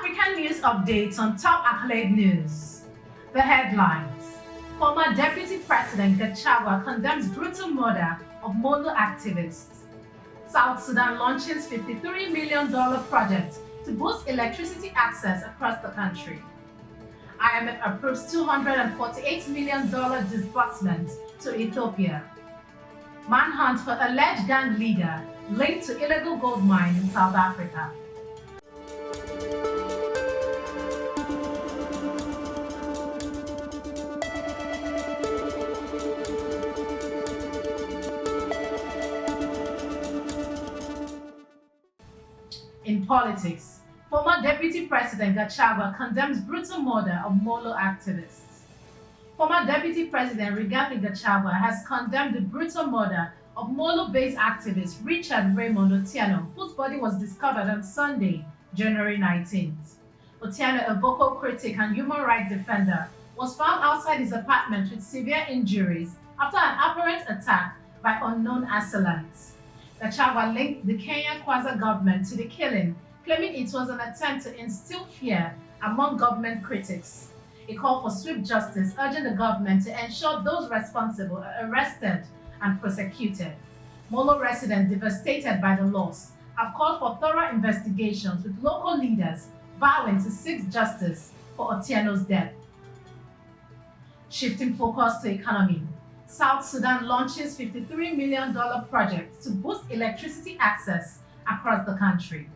African news updates on top accolade news. The headlines. Former Deputy President Gachagua condemns brutal murder of Molo activists. South Sudan launches $53 million project to boost electricity access across the country. IMF approves $248 million disbursement to Ethiopia. Manhunt for alleged gang leader linked to illegal gold mine in South Africa. In politics, former Deputy President Gachagua condemns brutal murder of Molo activists. Former Deputy President Rigathi Gachagua has condemned the brutal murder of Molo-based activist Richard Raymond Otieno, whose body was discovered on Sunday, January 19th. Otieno, a vocal critic and human rights defender, was found outside his apartment with severe injuries after an apparent attack by unknown assailants. Gachagua linked the Kenyan quasi-government to the killing, claiming it was an attempt to instill fear among government critics. He called for swift justice, urging the government to ensure those responsible are arrested and prosecuted. Molo residents devastated by the loss have called for thorough investigations, with local leaders vowing to seek justice for Otieno's death. Shifting focus to economy, South Sudan launches $53 million project to boost electricity access across the country.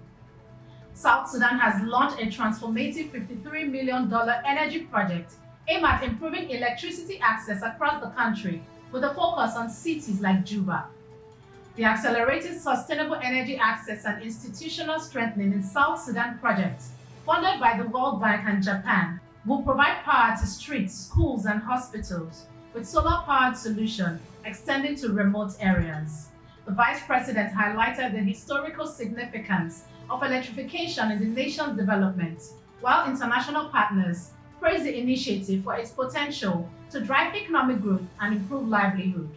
South Sudan has launched a transformative $53 million energy project aimed at improving electricity access across the country, with a focus on cities like Juba. The Accelerating Sustainable Energy Access and Institutional Strengthening in South Sudan project, funded by the World Bank and Japan, will provide power to streets, schools, and hospitals, with solar-powered solution extending to remote areas. The Vice President highlighted the historical significance of electrification in the nation's development, while international partners praised the initiative for its potential to drive economic growth and improve livelihood.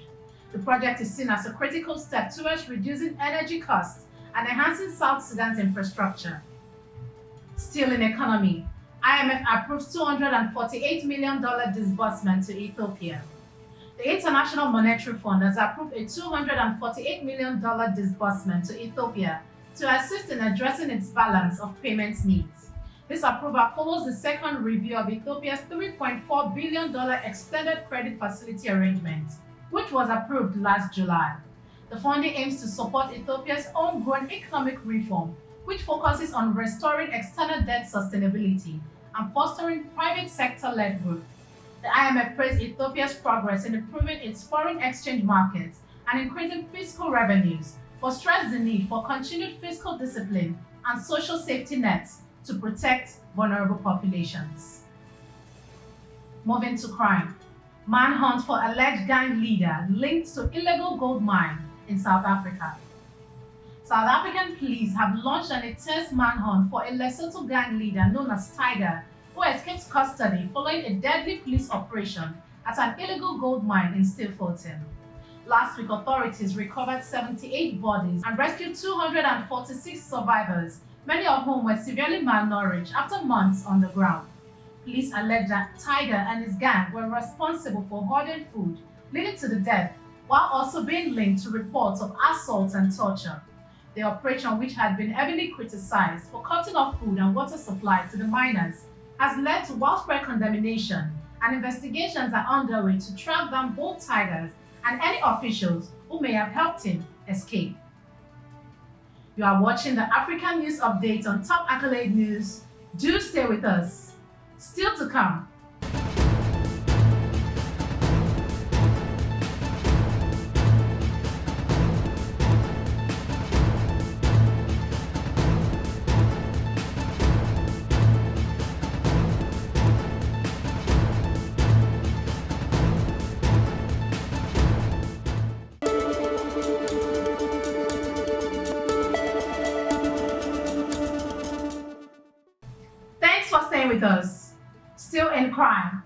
The project is seen as a critical step towards reducing energy costs and enhancing South Sudan's infrastructure. Still in economy, IMF approves $248 million disbursement to Ethiopia. The International Monetary Fund has approved a $248 million disbursement to Ethiopia to assist in addressing its balance of payments needs. This approval follows the second review of Ethiopia's $3.4 billion extended credit facility arrangement, which was approved last July. The funding aims to support Ethiopia's ongoing economic reform, which focuses on restoring external debt sustainability and fostering private sector-led growth. The IMF praised Ethiopia's progress in improving its foreign exchange markets and increasing fiscal revenues, but stressed the need for continued fiscal discipline and social safety nets to protect vulnerable populations. Moving to crime. Manhunt for alleged gang leader linked to illegal gold mine in South Africa. South African police have launched an intense manhunt for a Lesotho gang leader known as Tiger, who escaped custody following a deadly police operation at an illegal gold mine in Stilfontein. Last week, authorities recovered 78 bodies and rescued 246 survivors, many of whom were severely malnourished after months on the ground. Police allege that Tiger and his gang were responsible for hoarding food, leading to the death, while also being linked to reports of assault and torture. The operation, which had been heavily criticized for cutting off food and water supply to the miners, has led to widespread condemnation, and investigations are underway to track down both Tigers and any officials who may have helped him escape. You are watching the African News Update on Top Accolade News. Do stay with us. Still to come. Thanks for staying with us. Still in crime.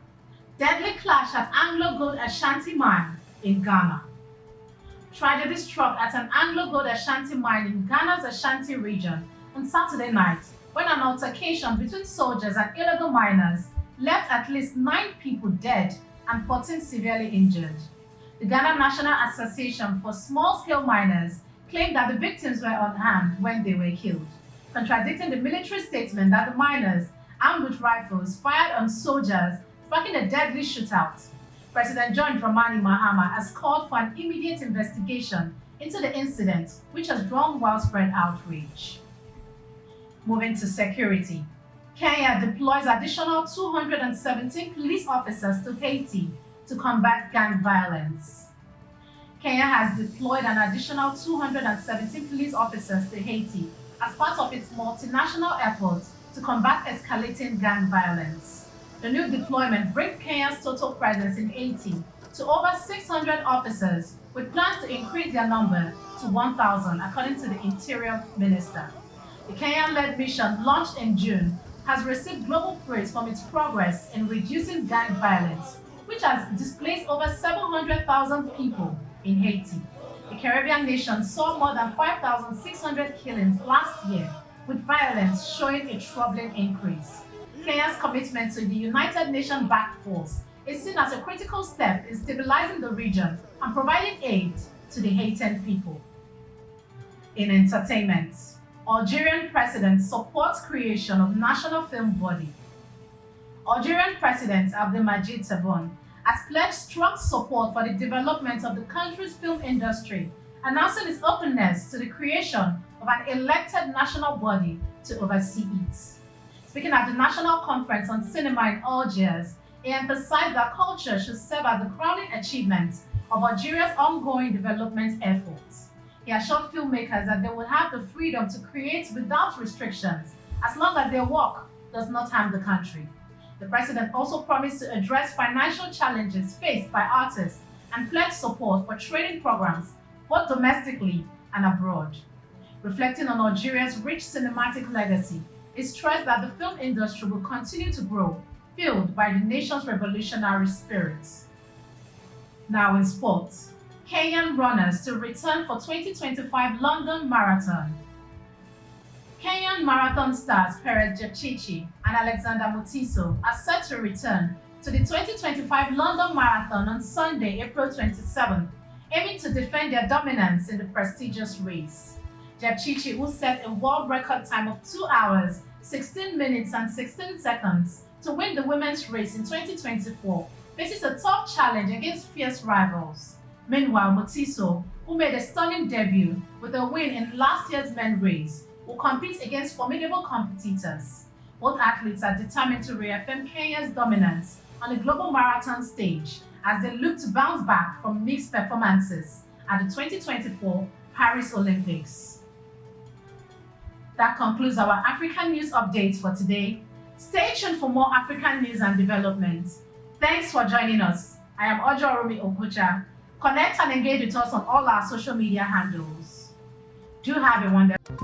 Deadly clash at ANGLOGOLD ASHANTI mine in Ghana. Tragedy struck at an ANGLOGOLD ASHANTI mine in Ghana's Ashanti region on Saturday night, when an altercation between soldiers and illegal miners left at least 9 people dead and 14 severely injured. The Ghana National Association for Small-Scale Miners claimed that the victims were unarmed when they were killed, contradicting the military statement that the miners, armed with rifles, fired on soldiers, sparking a deadly shootout. President John Dramani Mahama has called for an immediate investigation into the incident, which has drawn widespread outrage. Moving to security. Kenya deploys additional 217 police officers to Haiti to combat gang violence. Kenya has deployed an additional 217 police officers to Haiti as part of its multinational efforts to combat escalating gang violence. The new deployment brings Kenya's total presence in Haiti to over 600 officers, with plans to increase their number to 1,000, according to the Interior Minister. The Kenyan-led mission, launched in June, has received global praise from its progress in reducing gang violence, which has displaced over 700,000 people in Haiti. The Caribbean nation saw more than 5,600 killings last year, with violence showing a troubling increase. Kenya's commitment to the United Nations-backed force is seen as a critical step in stabilizing the region and providing aid to the Haitian people. In entertainment, Algerian president supports creation of national film body. Algerian President Abdelmadjid Tebboune has pledged strong support for the development of the country's film industry, announcing his openness to the creation of an elected national body to oversee it. Speaking at the National Conference on Cinema in Algiers, he emphasized that culture should serve as the crowning achievement of Algeria's ongoing development efforts. He assured filmmakers that they will have the freedom to create without restrictions, as long as their work does not harm the country. The president also promised to address financial challenges faced by artists and pledged support for training programs, both domestically and abroad. Reflecting on Algeria's rich cinematic legacy, he stressed that the film industry will continue to grow, fueled by the nation's revolutionary spirit. Now in sports, Kenyan runners to return for 2025 London Marathon. Kenyan marathon stars Perez Jepchichi and Alexander Mutiso are set to return to the 2025 London Marathon on Sunday, April 27, aiming to defend their dominance in the prestigious race. Jepchichi, who set a world record time of 2 hours, 16 minutes and 16 seconds to win the women's race in 2024, faces a tough challenge against fierce rivals. Meanwhile, Mutiso, who made a stunning debut with a win in last year's men's race, will compete against formidable competitors. Both athletes are determined to reaffirm Kenya's dominance on the global marathon stage as they look to bounce back from mixed performances at the 2024 Paris Olympics. That concludes our African news updates for today. Stay tuned for more African news and developments. Thanks for joining us. I am Ojo Okocha. Connect and engage with us on all our social media handles. Do have a wonderful